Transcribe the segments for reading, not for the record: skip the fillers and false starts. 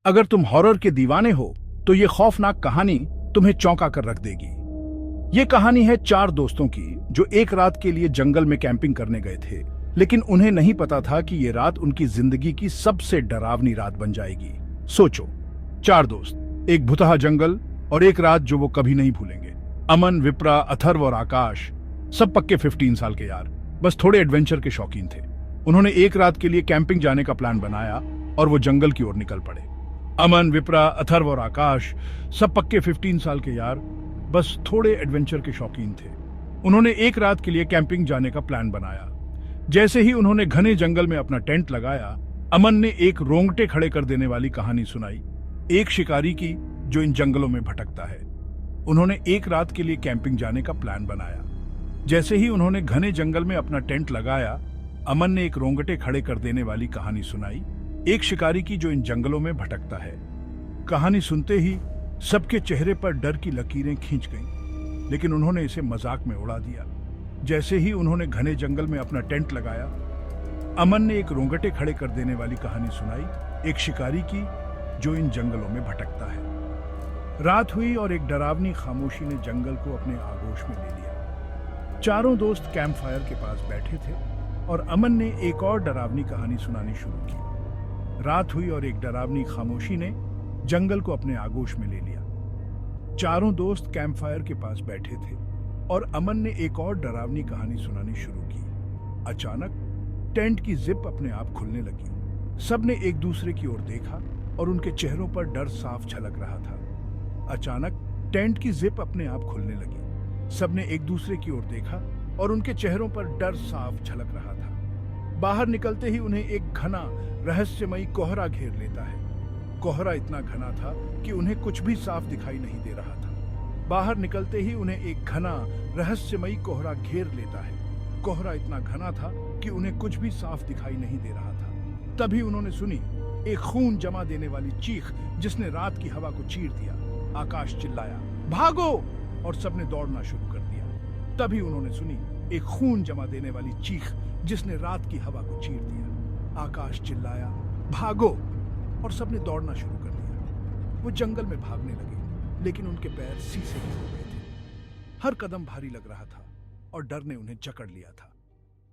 अगर तुम हॉरर के दीवाने हो तो ये खौफनाक कहानी तुम्हें चौंका कर रख देगी। ये कहानी है चार दोस्तों की जो एक रात के लिए जंगल में कैंपिंग करने गए थे, लेकिन उन्हें नहीं पता था कि ये रात उनकी जिंदगी की सबसे डरावनी रात बन जाएगी। सोचो, चार दोस्त, एक भुतहा जंगल और एक रात जो वो कभी नहीं भूलेंगे। अमन, विप्रा, अथर्व और आकाश सब पक्के 15 साल के यार, बस थोड़े एडवेंचर के शौकीन थे। उन्होंने एक रात के लिए कैंपिंग जाने का प्लान बनाया और वो जंगल की ओर निकल पड़े। अमन, विप्रा, अथर्व और आकाश सब पक्के 15 साल के यार, बस थोड़े एडवेंचर के शौकीन थे। उन्होंने एक रात के लिए कैंपिंग जाने का प्लान बनाया। जैसे ही उन्होंने घने जंगल में अपना टेंट लगाया, अमन ने एक रोंगटे खड़े कर देने वाली कहानी सुनाई, एक शिकारी की जो इन जंगलों में भटकता है। उन्होंने एक रात के लिए कैंपिंग जाने का प्लान बनाया। जैसे ही उन्होंने घने जंगल में अपना टेंट लगाया, अमन ने एक रोंगटे खड़े कर देने वाली कहानी सुनाई, एक शिकारी की जो इन जंगलों में भटकता है। कहानी सुनते ही सबके चेहरे पर डर की लकीरें खींच गईं, लेकिन उन्होंने इसे मजाक में उड़ा दिया। जैसे ही उन्होंने घने जंगल में अपना टेंट लगाया, अमन ने एक रोंगटे खड़े कर देने वाली कहानी सुनाई, एक शिकारी की जो इन जंगलों में भटकता है। रात हुई और एक डरावनी खामोशी ने जंगल को अपने आगोश में ले लिया। चारों दोस्त कैंप फायर के पास बैठे थे और अमन ने एक और डरावनी कहानी सुनानी शुरू की। रात हुई और एक डरावनी खामोशी ने जंगल को अपने आगोश में ले लिया। चारों दोस्त कैंप फायर के पास बैठे थे और अमन ने एक और डरावनी कहानी सुनानी शुरू की। अचानक टेंट की जिप अपने आप खुलने लगी। सबने एक दूसरे की ओर देखा और उनके चेहरों पर डर साफ झलक रहा था। अचानक टेंट की जिप अपने आप खुलने लगी। सबने एक दूसरे की ओर देखा और उनके चेहरों पर डर साफ झलक रहा था। बाहर निकलते ही उन्हें एक घना रहस्यमयी कोहरा घेर लेता है। कोहरा इतना घना था कि उन्हें कुछ भी साफ दिखाई नहीं दे रहा था। बाहर निकलते ही उन्हें एक घना रहस्यमयी कोहरा घेर लेता है। कोहरा इतना घना था कि उन्हें कुछ भी साफ दिखाई नहीं दे रहा था। तभी उन्होंने सुनी एक खून जमा देने वाली चीख जिसने रात की हवा को चीर दिया। आकाश चिल्लाया, भागो! और सबने दौड़ना शुरू कर दिया। तभी उन्होंने सुनी एक खून जमा देने वाली चीख जिसने रात की हवा को चीर दिया। आकाश चिल्लाया, भागो! और सबने दौड़ना शुरू कर दिया। वो जंगल में भागने लगे, लेकिन उनके पैर शीशे के हो गए थे। हर कदम भारी लग रहा था और डर ने उन्हें जकड़ लिया था।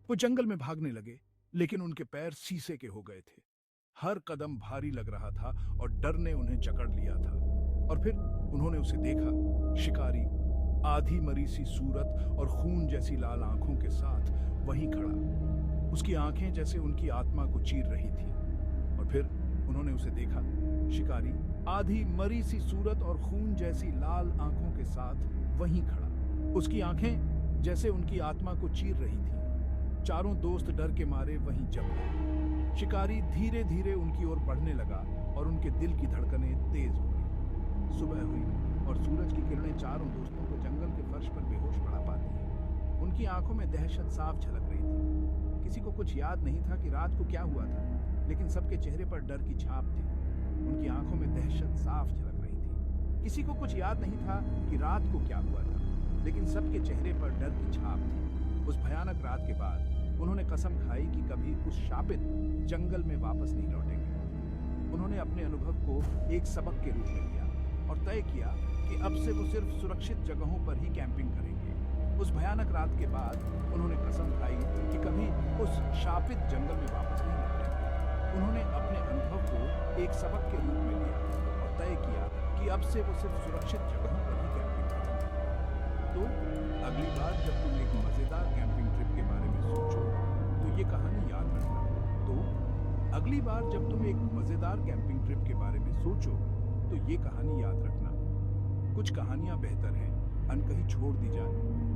वो जंगल में भागने लगे, लेकिन उनके पैर शीशे के हो गए थे। हर कदम भारी लग रहा था और डर ने उन्हें जकड़ लिया था। और फिर उन्होंने उसे देखा, शिकारी, आधी मरी सी सूरत और खून जैसी लाल आंखों के साथ वहीं खड़ा। उसकी आंखें जैसे उनकी आत्मा को चीर रही थी। और फिर उन्होंने उसे देखा, शिकारी, आधी मरी सी सूरत और खून जैसी लाल आंखों के साथ वहीं खड़ा। उसकी आंखें जैसे उनकी आत्मा को चीर रही थी। चारों दोस्त डर के मारे वहीं जम गए। शिकारी धीरे धीरे उनकी ओर बढ़ने लगा और उनके दिल की धड़कनें तेज हो गई। सुबह हुई और सूरज की किरणें चारों दोस्तों को जंगल के फर्श पर बेहोश पड़ा पाती हैं। उनकी आंखों में दहशत साफ झलक रही थी। किसी को कुछ याद नहीं था कि रात को क्या हुआ था, लेकिन सबके चेहरे पर डर की छाप थी। उनकी आंखों में दहशत साफ झलक रही थी। किसी को कुछ याद नहीं था कि रात को क्या हुआ था, लेकिन सबके चेहरे पर डर की छाप थी। उस भयानक रात के बाद उन्होंने कसम खाई कि कभी उस शापित जंगल में वापस नहीं लौटेंगे। उन्होंने अपने अनुभव को एक सबक के रूप में लिया और तय किया कि अब से वो सिर्फ सुरक्षित जगहों पर ही कैंपिंग करेंगे। उस भयानक रात के बाद उन्होंने कसम खाई कि कभी उस शापित जंगल में वापस नहीं लौटेंगे। उन्होंने अपने अनुभव को एक सबक के रूप में लिया और तय किया कि अब से वो सिर्फ सुरक्षित जगहों पर ही कैंपिंग करेंगे। तो अगली बार जब तुम एक मजेदार कैंपिंग ट्रिप के बारे में सोचो तो ये कहानी याद रखना। तो अगली बार जब तुम एक मजेदार कैंपिंग ट्रिप के बारे में सोचो तो ये कहानी याद रखना। कुछ कहानियां बेहतर हैं अनकही छोड़ दी जाए,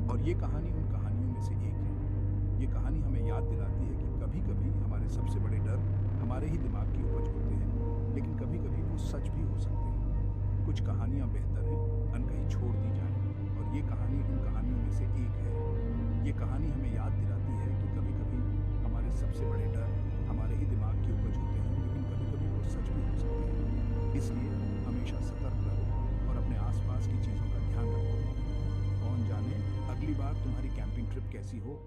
और ये कहानी उन कहानियों में से एक है। ये कहानी हमें याद दिलाती है कि कभी कभी हमारे सबसे बड़े डर हमारे ही दिमाग की उपज होते हैं, लेकिन कभी कभी वो सच भी हो सकते हैं। कुछ कहानियां बेहतर हैं अनकही छोड़ दी जाए, और ये कहानी उन कहानियों में से एक है। ये कहानी हमें याद दिलाती है कि कभी कभी हमारे सबसे बड़े डर हमारे ही दिमाग की उपज होते हैं, लेकिन कभी कभी वो सच भी हो सकते हैं। इसलिए हमेशा सतर्क रहो और अपने आसपास की चीज़ों का ध्यान रखो। कौन जाने अगली बार तुम्हारी कैंपिंग ट्रिप कैसी हो।